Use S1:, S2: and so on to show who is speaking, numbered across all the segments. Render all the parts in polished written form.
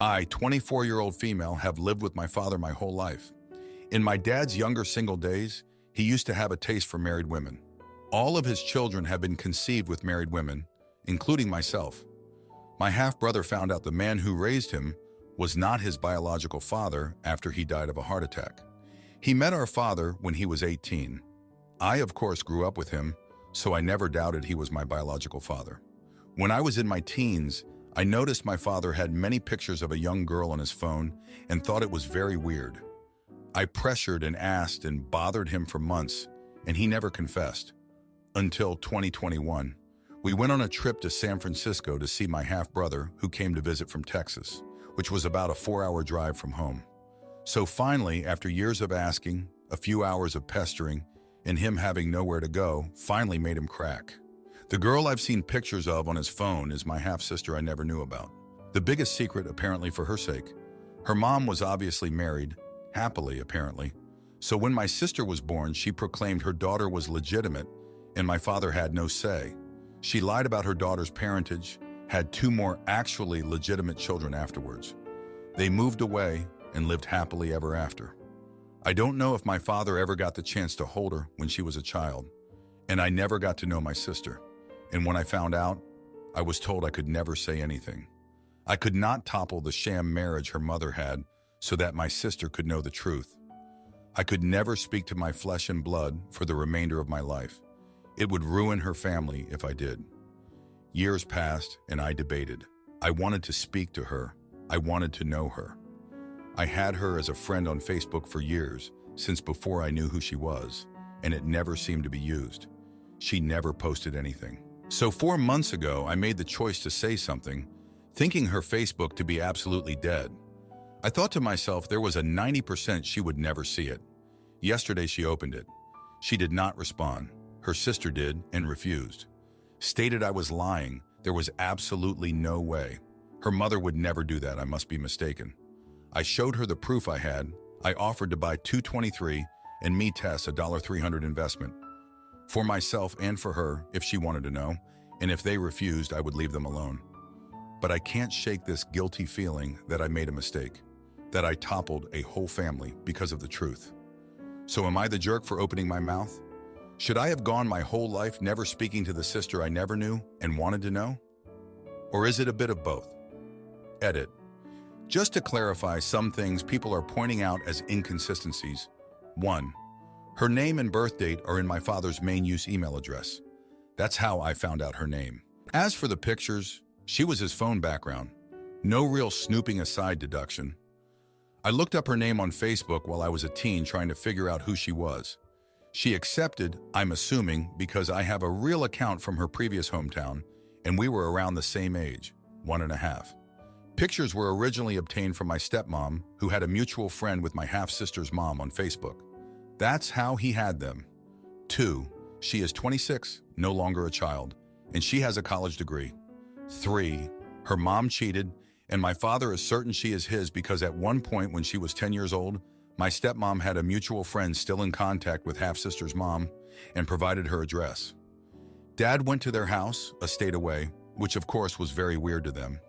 S1: I, 24-year-old female, have lived with my father my whole life. In my dad's younger single days, he used to have a taste for married women. All of his children have been conceived with married women, including myself. My half-brother found out the man who raised him was not his biological father after he died of a heart attack. He met our father when he was 18. I, of course, grew up with him, so I never doubted he was my biological father. When I was in my teens, I noticed my father had many pictures of a young girl on his phone and thought it was very weird. I pressured and asked and bothered him for months, and he never confessed. Until 2021, we went on a trip to San Francisco to see my half-brother who came to visit from Texas, which was about a 4-hour drive from home. So finally, after years of asking, a few hours of pestering, and him having nowhere to go, finally made him crack. The girl I've seen pictures of on his phone is my half-sister I never knew about. The biggest secret, apparently, for her sake. Her mom was obviously married, happily apparently. So when my sister was born, she proclaimed her daughter was legitimate and my father had no say. She lied about her daughter's parentage, had 2 more actually legitimate children afterwards. They moved away and lived happily ever after. I don't know if my father ever got the chance to hold her when she was a child, and I never got to know my sister. And when I found out, I was told I could never say anything. I could not topple the sham marriage her mother had so that my sister could know the truth. I could never speak to my flesh and blood for the remainder of my life. It would ruin her family if I did. Years passed and I debated. I wanted to speak to her. I wanted to know her. I had her as a friend on Facebook for years, since before I knew who she was, and it never seemed to be used. She never posted anything. So 4 months ago, I made the choice to say something, thinking her Facebook to be absolutely dead. I thought to myself there was a 90% she would never see it. Yesterday she opened it. She did not respond. Her sister did and refused. Stated I was lying. There was absolutely no way. Her mother would never do that. I must be mistaken. I showed her the proof I had. I offered to buy 223 and me Tess a $300 investment. For myself and for her, if she wanted to know, and if they refused, I would leave them alone. But I can't shake this guilty feeling that I made a mistake, that I toppled a whole family because of the truth. So am I the jerk for opening my mouth? Should I have gone my whole life never speaking to the sister I never knew and wanted to know? Or is it a bit of both? Edit. Just to clarify some things people are pointing out as inconsistencies. 1. Her name and birth date are in my father's main use email address. That's how I found out her name. As for the pictures, she was his phone background. No real snooping aside deduction. I looked up her name on Facebook while I was a teen trying to figure out who she was. She accepted, I'm assuming, because I have a real account from her previous hometown, and we were around the same age, 1.5. Pictures were originally obtained from my stepmom, who had a mutual friend with my half-sister's mom on Facebook. That's how he had them. 2. She is 26, no longer a child, and she has a college degree. 3. Her mom cheated, and my father is certain she is his because at one point when she was 10 years old, my stepmom had a mutual friend still in contact with half-sister's mom and provided her address. Dad went to their house, a state away, which of course was very weird to them.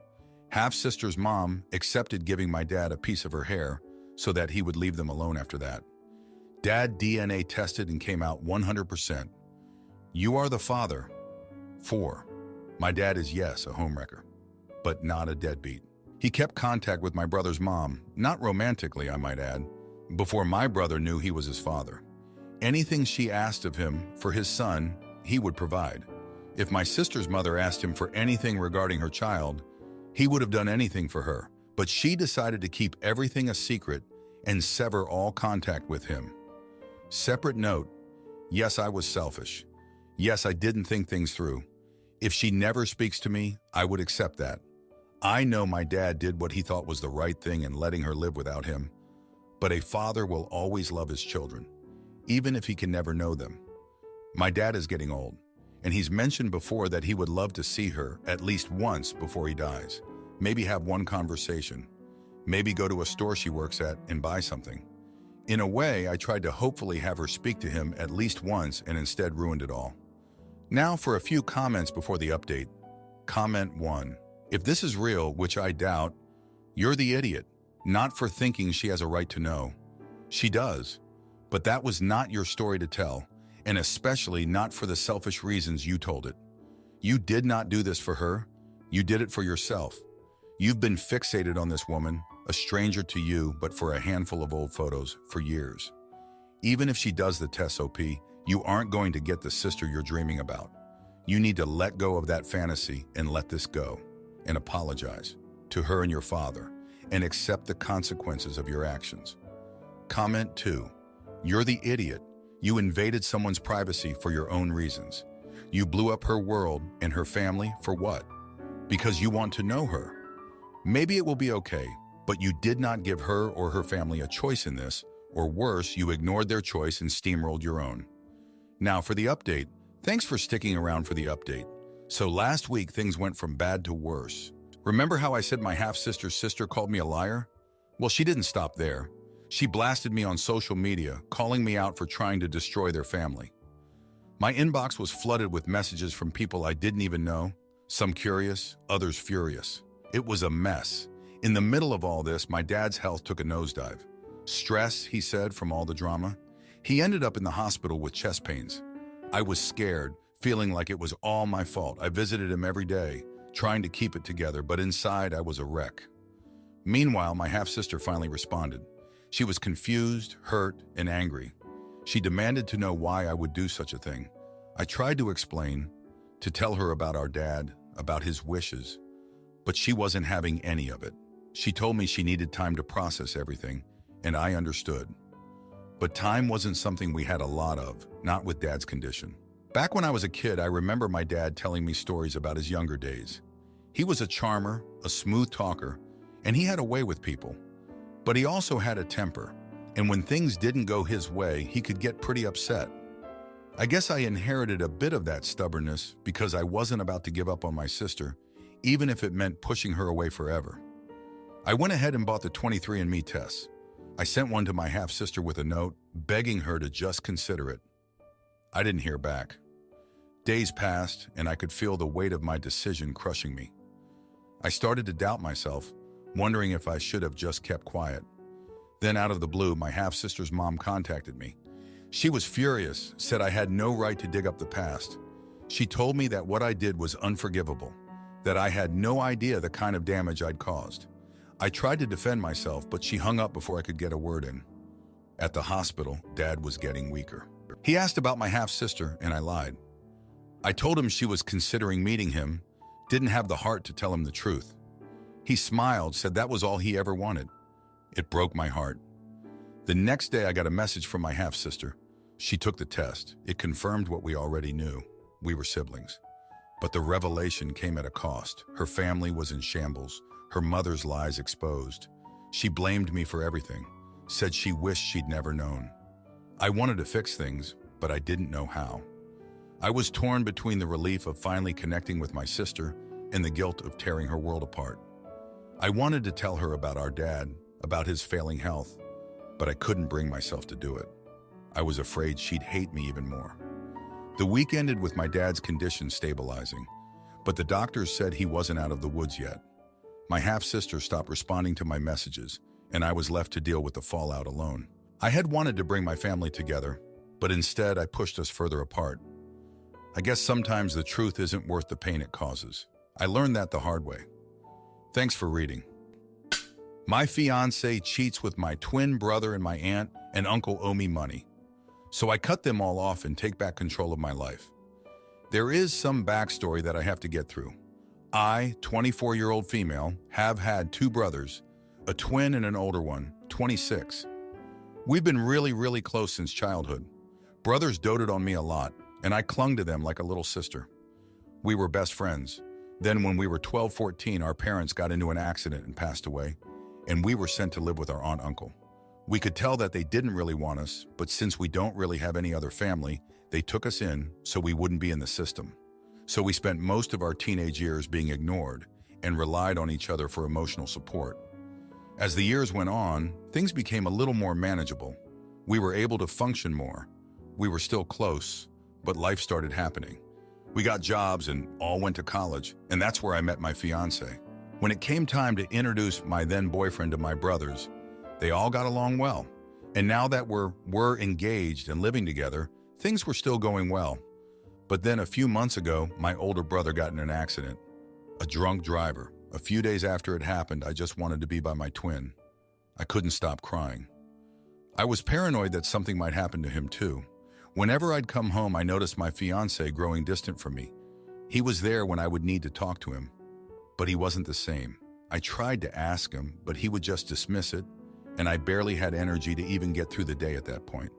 S1: Half-sister's mom accepted giving my dad a piece of her hair so that he would leave them alone after that. Dad DNA tested and came out 100%. You are the father. 4. My dad is, yes, a homewrecker, but not a deadbeat. He kept contact with my brother's mom, not romantically, I might add, before my brother knew he was his father. Anything she asked of him for his son, he would provide. If my sister's mother asked him for anything regarding her child, he would have done anything for her, but she decided to keep everything a secret and sever all contact with him. Separate note, yes, I was selfish. Yes, I didn't think things through. If she never speaks to me, I would accept that. I know my dad did what he thought was the right thing in letting her live without him, but a father will always love his children, even if he can never know them. My dad is getting old, and he's mentioned before that he would love to see her at least once before he dies. Maybe have one conversation. Maybe go to a store she works at and buy something. In a way, I tried to hopefully have her speak to him at least once and instead ruined it all. Now for a few comments before the update. Comment 1. If this is real, which I doubt, You're the idiot, not for thinking she has a right to know. She does, but that was not your story to tell, and especially not for the selfish reasons you told it. You did not do this for her. You did it for yourself. You've been fixated on this woman, a stranger to you, but for a handful of old photos, for years. Even if she does the test, OP, you aren't going to get the sister you're dreaming about. You need to let go of that fantasy and let this go, and apologize to her and your father, and accept the consequences of your actions. Comment 2. You're the idiot. You invaded someone's privacy for your own reasons. You blew up her world and her family for what? Because you want to know her. Maybe it will be okay, but you did not give her or her family a choice in this, or worse, you ignored their choice and steamrolled your own. Now for the update. Thanks for sticking around for the update. So last week, things went from bad to worse. Remember how I said my half-sister's sister called me a liar? Well, she didn't stop there. She blasted me on social media, calling me out for trying to destroy their family. My inbox was flooded with messages from people I didn't even know, some curious, others furious. It was a mess. In the middle of all this, my dad's health took a nosedive. Stress, he said, from all the drama. He ended up in the hospital with chest pains. I was scared, feeling like it was all my fault. I visited him every day, trying to keep it together, but inside I was a wreck. Meanwhile, my half-sister finally responded. She was confused, hurt, and angry. She demanded to know why I would do such a thing. I tried to explain, to tell her about our dad, about his wishes, but she wasn't having any of it. She told me she needed time to process everything, and I understood. But time wasn't something we had a lot of, not with Dad's condition. Back when I was a kid, I remember my dad telling me stories about his younger days. He was a charmer, a smooth talker, and he had a way with people. But he also had a temper, and when things didn't go his way, he could get pretty upset. I guess I inherited a bit of that stubbornness because I wasn't about to give up on my sister, even if it meant pushing her away forever. I went ahead and bought the 23andMe tests. I sent one to my half-sister with a note, begging her to just consider it. I didn't hear back. Days passed, and I could feel the weight of my decision crushing me. I started to doubt myself, wondering if I should have just kept quiet. Then out of the blue, my half-sister's mom contacted me. She was furious, said I had no right to dig up the past. She told me that what I did was unforgivable, that I had no idea the kind of damage I'd caused. I tried to defend myself, but she hung up before I could get a word in. At the hospital, Dad was getting weaker. He asked about my half-sister, and I lied. I told him she was considering meeting him, didn't have the heart to tell him the truth. He smiled, said that was all he ever wanted. It broke my heart. The next day, I got a message from my half-sister. She took the test. It confirmed what we already knew. We were siblings. But the revelation came at a cost. Her family was in shambles, her mother's lies exposed. She blamed me for everything, said she wished she'd never known. I wanted to fix things, but I didn't know how. I was torn between the relief of finally connecting with my sister and the guilt of tearing her world apart. I wanted to tell her about our dad, about his failing health, but I couldn't bring myself to do it. I was afraid she'd hate me even more. The week ended with my dad's condition stabilizing, but the doctors said he wasn't out of the woods yet. My half-sister stopped responding to my messages, and I was left to deal with the fallout alone. I had wanted to bring my family together, but instead I pushed us further apart. I guess sometimes the truth isn't worth the pain it causes. I learned that the hard way. Thanks for reading. My fiance cheats with my twin brother, and my aunt and uncle owe me money. So I cut them all off and take back control of my life. There is some backstory that I have to get through. I, 24-year-old female, have had two brothers, a twin and an older one, 26. We've been really close since childhood. Brothers doted on me a lot, and I clung to them like a little sister. We were best friends. Then when we were 12-14, our parents got into an accident and passed away, and we were sent to live with our aunt-uncle. We could tell that they didn't really want us, but since we don't really have any other family, they took us in so we wouldn't be in the system. So we spent most of our teenage years being ignored and relied on each other for emotional support. As the years went on, things became a little more manageable. We were able to function more. We were still close, but life started happening. We got jobs and all went to college, and that's where I met my fiance. When it came time to introduce my then boyfriend to my brothers, they all got along well. And now that we're engaged and living together, things were still going well. But then a few months ago, my older brother got in an accident. A drunk driver. A few days after it happened, I just wanted to be by my twin. I couldn't stop crying. I was paranoid that something might happen to him too. Whenever I'd come home, I noticed my fiancé growing distant from me. He was there when I would need to talk to him, but he wasn't the same. I tried to ask him, but he would just dismiss it, and I barely had energy to even get through the day at that point.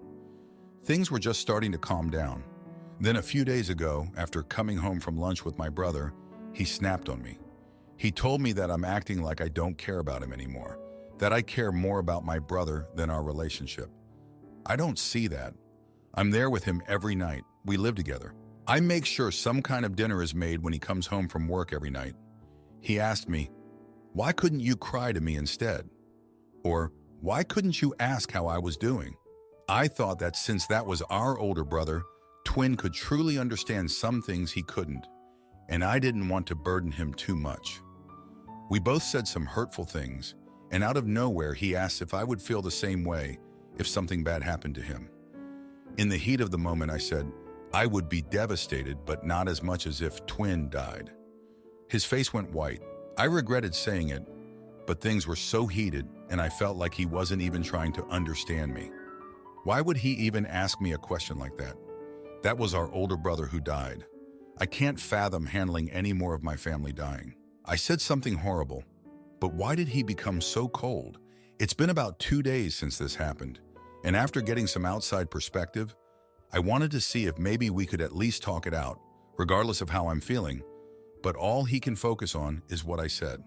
S1: Things were just starting to calm down. Then a few days ago, after coming home from lunch with my brother, he snapped on me. He told me that I'm acting like I don't care about him anymore, that I care more about my brother than our relationship. I don't see that. I'm there with him every night. We live together. I make sure some kind of dinner is made when he comes home from work every night. He asked me, "Why couldn't you cry to me instead?" Or, "Why couldn't you ask how I was doing?" I thought that since that was our older brother, twin could truly understand some things he couldn't, and I didn't want to burden him too much. We both said some hurtful things, and out of nowhere he asked if I would feel the same way if something bad happened to him. In the heat of the moment, I said, I would be devastated, but not as much as if twin died. His face went white. I regretted saying it, but things were so heated, and I felt like he wasn't even trying to understand me. Why would he even ask me a question like that? That was our older brother who died. I can't fathom handling any more of my family dying. I said something horrible, but why did he become so cold? It's been about 2 days since this happened, and after getting some outside perspective, I wanted to see if maybe we could at least talk it out, regardless of how I'm feeling, but all he can focus on is what I said.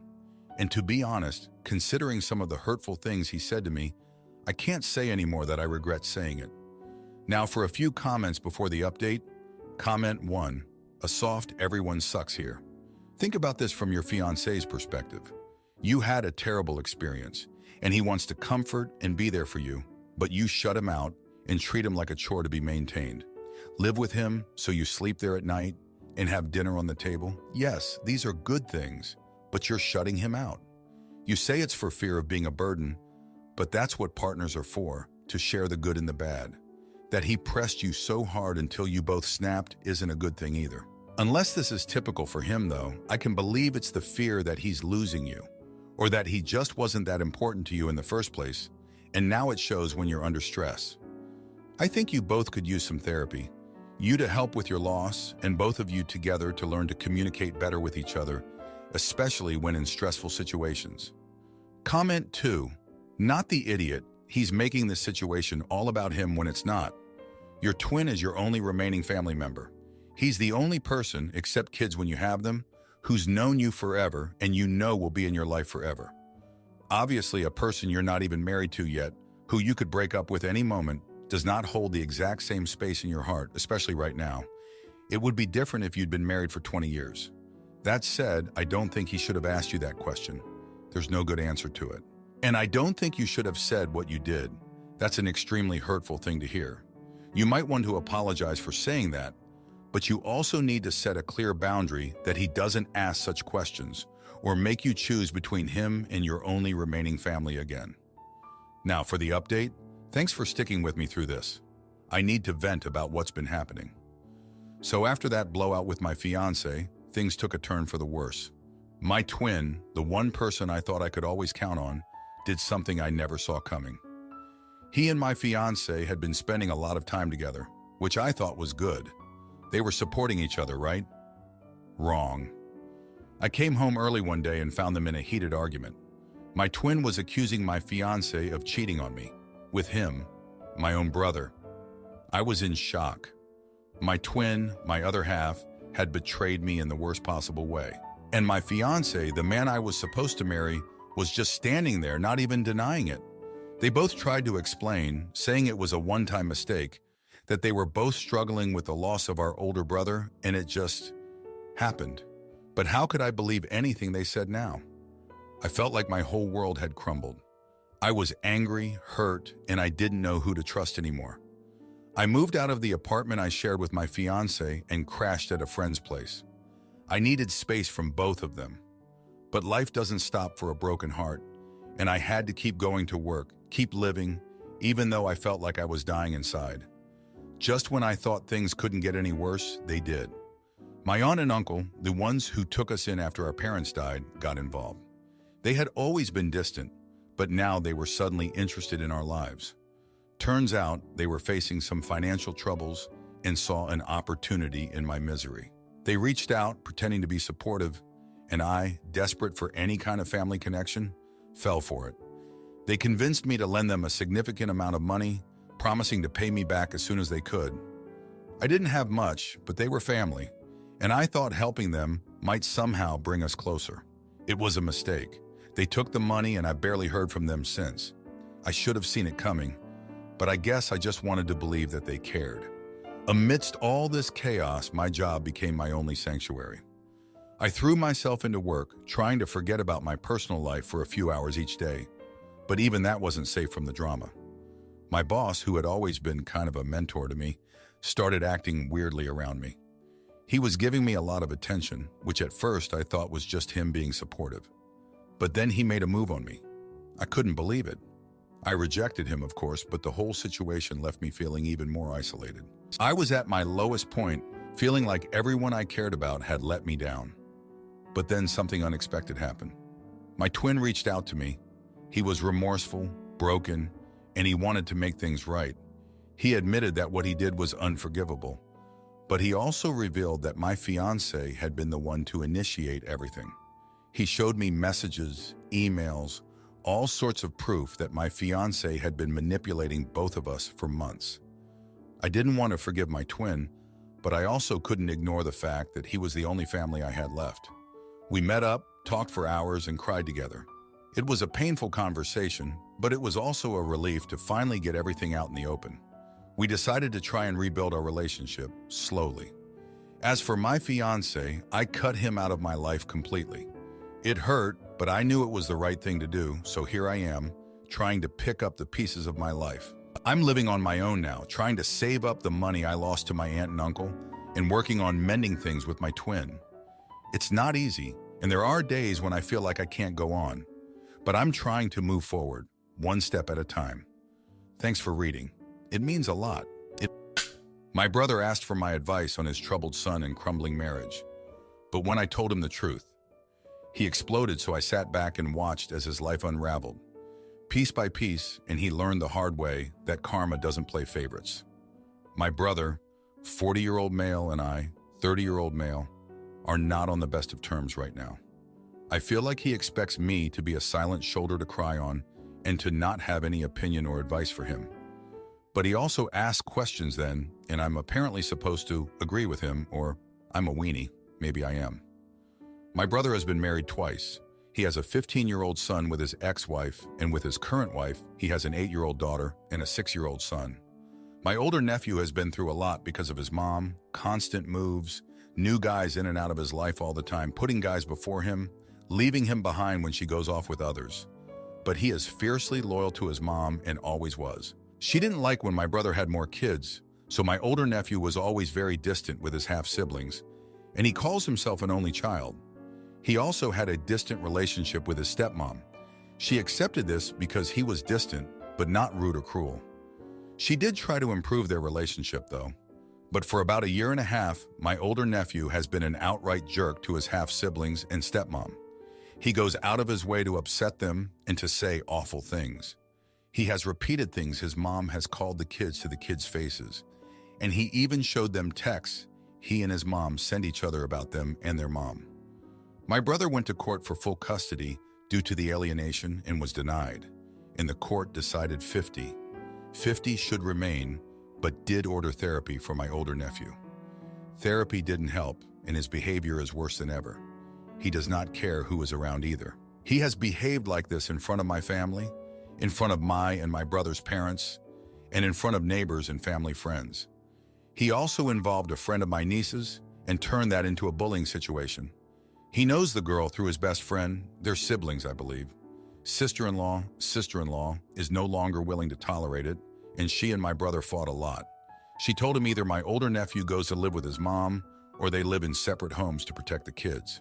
S1: And to be honest, considering some of the hurtful things he said to me, I can't say anymore that I regret saying it. Now for a few comments before the update. Comment 1, a soft "everyone sucks" here. Think about this from your fiancé's perspective. You had a terrible experience, and he wants to comfort and be there for you, but you shut him out and treat him like a chore to be maintained. Live with him so you sleep there at night and have dinner on the table. Yes, these are good things, but you're shutting him out. You say it's for fear of being a burden, but that's what partners are for, to share the good and the bad. That he pressed you so hard until you both snapped isn't a good thing either. Unless this is typical for him though, I can believe it's the fear that he's losing you, or that he just wasn't that important to you in the first place, and now it shows when you're under stress. I think you both could use some therapy. You to help with your loss, and both of you together to learn to communicate better with each other, especially when in stressful situations. Comment 2, not the idiot. He's making this situation all about him when it's not. Your twin is your only remaining family member. He's the only person, except kids when you have them, who's known you forever and you know will be in your life forever. Obviously, a person you're not even married to yet, who you could break up with any moment, does not hold the exact same space in your heart, especially right now. It would be different if you'd been married for 20 years. That said, I don't think he should have asked you that question. There's no good answer to it. And I don't think you should have said what you did. That's an extremely hurtful thing to hear. You might want to apologize for saying that, but you also need to set a clear boundary that he doesn't ask such questions or make you choose between him and your only remaining family again. Now for the update, thanks for sticking with me through this. I need to vent about what's been happening. So after that blowout with my fiancé, things took a turn for the worse. My twin, the one person I thought I could always count on, did something I never saw coming. He and my fiancé had been spending a lot of time together, which I thought was good. They were supporting each other, right? Wrong. I came home early one day and found them in a heated argument. My twin was accusing my fiancé of cheating on me, with him, my own brother. I was in shock. My twin, my other half, had betrayed me in the worst possible way. And my fiancé, the man I was supposed to marry, was just standing there, not even denying it. They both tried to explain, saying it was a one-time mistake, that they were both struggling with the loss of our older brother, and it just happened. But how could I believe anything they said now? I felt like my whole world had crumbled. I was angry, hurt, and I didn't know who to trust anymore. I moved out of the apartment I shared with my fiancé and crashed at a friend's place. I needed space from both of them. But life doesn't stop for a broken heart, and I had to keep going to work, keep living, even though I felt like I was dying inside. Just when I thought things couldn't get any worse, they did. My aunt and uncle, the ones who took us in after our parents died, got involved. They had always been distant, but now they were suddenly interested in our lives. Turns out they were facing some financial troubles and saw an opportunity in my misery. They reached out, pretending to be supportive, and I, desperate for any kind of family connection, fell for it. They convinced me to lend them a significant amount of money, promising to pay me back as soon as they could. I didn't have much, but they were family, and I thought helping them might somehow bring us closer. It was a mistake. They took the money and I barely heard from them since. I should have seen it coming, but I guess I just wanted to believe that they cared. Amidst all this chaos, my job became my only sanctuary. I threw myself into work, trying to forget about my personal life for a few hours each day, but even that wasn't safe from the drama. My boss, who had always been kind of a mentor to me, started acting weirdly around me. He was giving me a lot of attention, which at first I thought was just him being supportive. But then he made a move on me. I couldn't believe it. I rejected him, of course, but the whole situation left me feeling even more isolated. I was at my lowest point, feeling like everyone I cared about had let me down. But then something unexpected happened. My twin reached out to me. He was remorseful, broken, and he wanted to make things right. He admitted that what he did was unforgivable, but he also revealed that my fiancée had been the one to initiate everything. He showed me messages, emails, all sorts of proof that my fiancée had been manipulating both of us for months. I didn't want to forgive my twin, but I also couldn't ignore the fact that he was the only family I had left. We met up, talked for hours, and cried together. It was a painful conversation, but it was also a relief to finally get everything out in the open. We decided to try and rebuild our relationship slowly. As for my fiancé, I cut him out of my life completely. It hurt, but I knew it was the right thing to do, so here I am, trying to pick up the pieces of my life. I'm living on my own now, trying to save up the money I lost to my aunt and uncle, and working on mending things with my twin. It's not easy, and there are days when I feel like I can't go on, but I'm trying to move forward, one step at a time. Thanks for reading. It means a lot. My brother asked for my advice on his troubled son and crumbling marriage, but when I told him the truth, he exploded, so I sat back and watched as his life unraveled. Piece by piece, and he learned the hard way that karma doesn't play favorites. My brother, 40-year-old male, and I, 30-year-old male, are not on the best of terms right now. I feel like he expects me to be a silent shoulder to cry on and to not have any opinion or advice for him. But he also asks questions then, and I'm apparently supposed to agree with him, or I'm a weenie. Maybe I am. My brother has been married twice. He has a 15-year-old son with his ex-wife, and with his current wife, he has an 8-year-old daughter and a 6-year-old son. My older nephew has been through a lot because of his mom, constant moves, new guys in and out of his life all the time, putting guys before him, leaving him behind when she goes off with others. But he is fiercely loyal to his mom and always was. She didn't like when my brother had more kids, so my older nephew was always very distant with his half-siblings, and he calls himself an only child. He also had a distant relationship with his stepmom. She accepted this because he was distant, but not rude or cruel. She did try to improve their relationship, though. But for about a year and a half, my older nephew has been an outright jerk to his half-siblings and stepmom. He goes out of his way to upset them and to say awful things. He has repeated things his mom has called the kids to the kids' faces, and he even showed them texts he and his mom send each other about them and their mom. My brother went to court for full custody due to the alienation and was denied, and the court decided 50. 50 should remain, but did order therapy for my older nephew. Therapy didn't help, and his behavior is worse than ever. He does not care who is around either. He has behaved like this in front of my family, in front of my and my brother's parents, and in front of neighbors and family friends. He also involved a friend of my niece's and turned that into a bullying situation. He knows the girl through his best friend, they're siblings, I believe. Sister-in-law is no longer willing to tolerate it, and she and my brother fought a lot. She told him either my older nephew goes to live with his mom or they live in separate homes to protect the kids.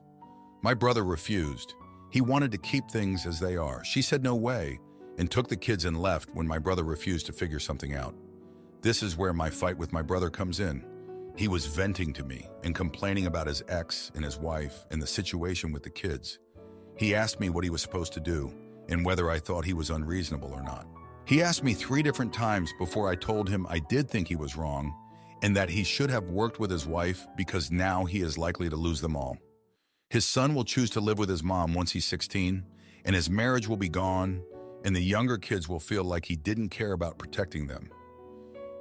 S1: My brother refused. He wanted to keep things as they are. She said no way and took the kids and left when my brother refused to figure something out. This is where my fight with my brother comes in. He was venting to me and complaining about his ex and his wife and the situation with the kids. He asked me what he was supposed to do and whether I thought he was unreasonable or not. He asked me 3 different times before I told him I did think he was wrong and that he should have worked with his wife because now he is likely to lose them all. His son will choose to live with his mom once he's 16, and his marriage will be gone, and the younger kids will feel like he didn't care about protecting them.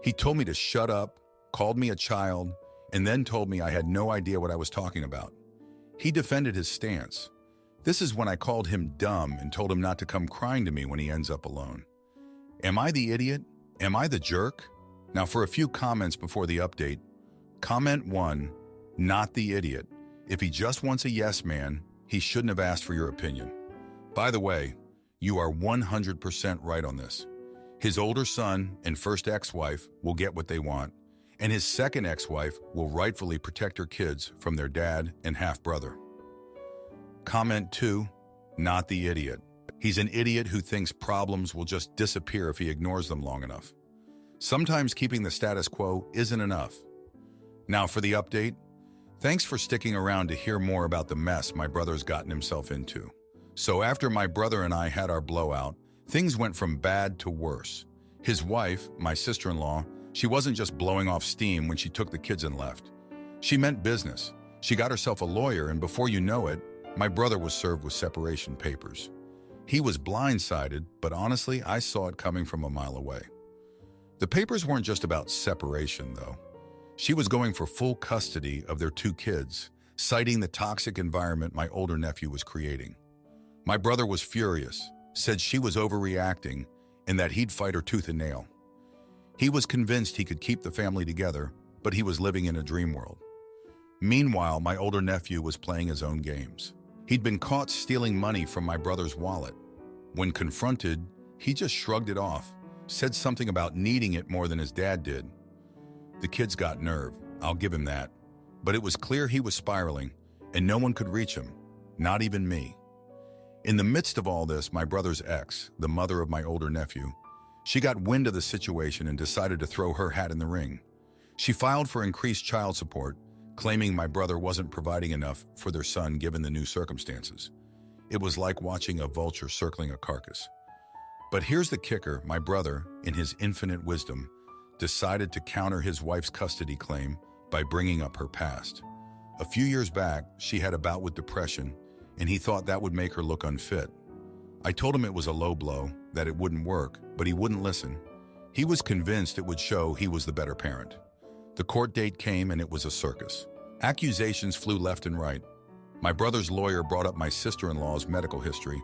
S1: He told me to shut up, called me a child, and then told me I had no idea what I was talking about. He defended his stance. This is when I called him dumb and told him not to come crying to me when he ends up alone. Am I the idiot? Am I the jerk? Now for a few comments before the update. Comment 1, not the idiot. If he just wants a yes man, he shouldn't have asked for your opinion. By the way, you are 100% right on this. His older son and first ex-wife will get what they want, and his second ex-wife will rightfully protect her kids from their dad and half-brother. Comment 2, not the idiot. He's an idiot who thinks problems will just disappear if he ignores them long enough. Sometimes keeping the status quo isn't enough. Now for the update. Thanks for sticking around to hear more about the mess my brother's gotten himself into. So after my brother and I had our blowout, things went from bad to worse. His wife, my sister-in-law, she wasn't just blowing off steam when she took the kids and left. She meant business. She got herself a lawyer, and before you know it, my brother was served with separation papers. He was blindsided, but honestly, I saw it coming from a mile away. The papers weren't just about separation, though. She was going for full custody of their 2 kids, citing the toxic environment my older nephew was creating. My brother was furious, said she was overreacting, and that he'd fight her tooth and nail. He was convinced he could keep the family together, but he was living in a dream world. Meanwhile, my older nephew was playing his own games. He'd been caught stealing money from my brother's wallet. When confronted, he just shrugged it off, said something about needing it more than his dad did. The kids got nerve, I'll give him that, but it was clear he was spiraling, and no one could reach him, not even me. In the midst of all this, my brother's ex, the mother of my older nephew, she got wind of the situation and decided to throw her hat in the ring. She filed for increased child support, claiming my brother wasn't providing enough for their son given the new circumstances. It was like watching a vulture circling a carcass. But here's the kicker: my brother, in his infinite wisdom, decided to counter his wife's custody claim by bringing up her past. A few years back, she had a bout with depression, and he thought that would make her look unfit. I told him it was a low blow, that it wouldn't work, but he wouldn't listen. He was convinced it would show he was the better parent. The court date came and it was a circus. Accusations flew left and right. My brother's lawyer brought up my sister-in-law's medical history,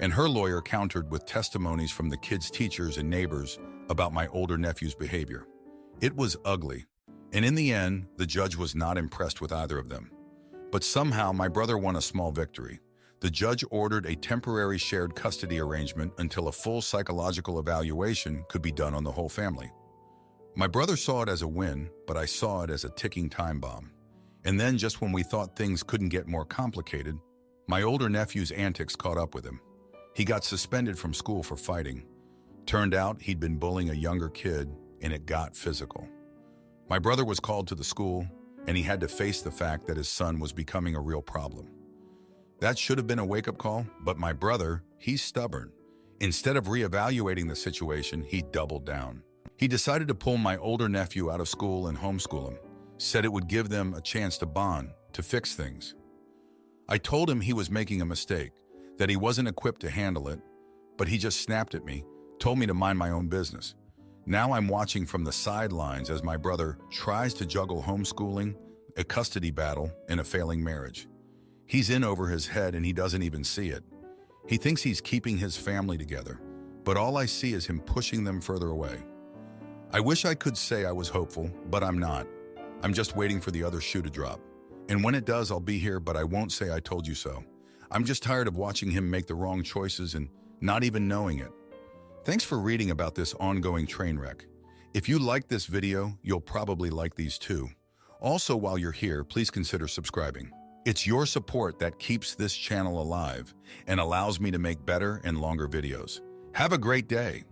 S1: and her lawyer countered with testimonies from the kids' teachers and neighbors about my older nephew's behavior. It was ugly, and in the end, the judge was not impressed with either of them. But somehow, my brother won a small victory. The judge ordered a temporary shared custody arrangement until a full psychological evaluation could be done on the whole family. My brother saw it as a win, but I saw it as a ticking time bomb. And then, just when we thought things couldn't get more complicated, my older nephew's antics caught up with him. He got suspended from school for fighting. Turned out he'd been bullying a younger kid, and it got physical. My brother was called to the school, and he had to face the fact that his son was becoming a real problem. That should have been a wake-up call, but my brother, he's stubborn. Instead of reevaluating the situation, he doubled down. He decided to pull my older nephew out of school and homeschool him, said it would give them a chance to bond, to fix things. I told him he was making a mistake, that he wasn't equipped to handle it, but he just snapped at me, told me to mind my own business. Now I'm watching from the sidelines as my brother tries to juggle homeschooling, a custody battle, and a failing marriage. He's in over his head and he doesn't even see it. He thinks he's keeping his family together, but all I see is him pushing them further away. I wish I could say I was hopeful, but I'm not. I'm just waiting for the other shoe to drop. And when it does, I'll be here, but I won't say I told you so. I'm just tired of watching him make the wrong choices and not even knowing it. Thanks for reading about this ongoing train wreck. If you liked this video, you'll probably like these too. Also, while you're here, please consider subscribing. It's your support that keeps this channel alive and allows me to make better and longer videos. Have a great day.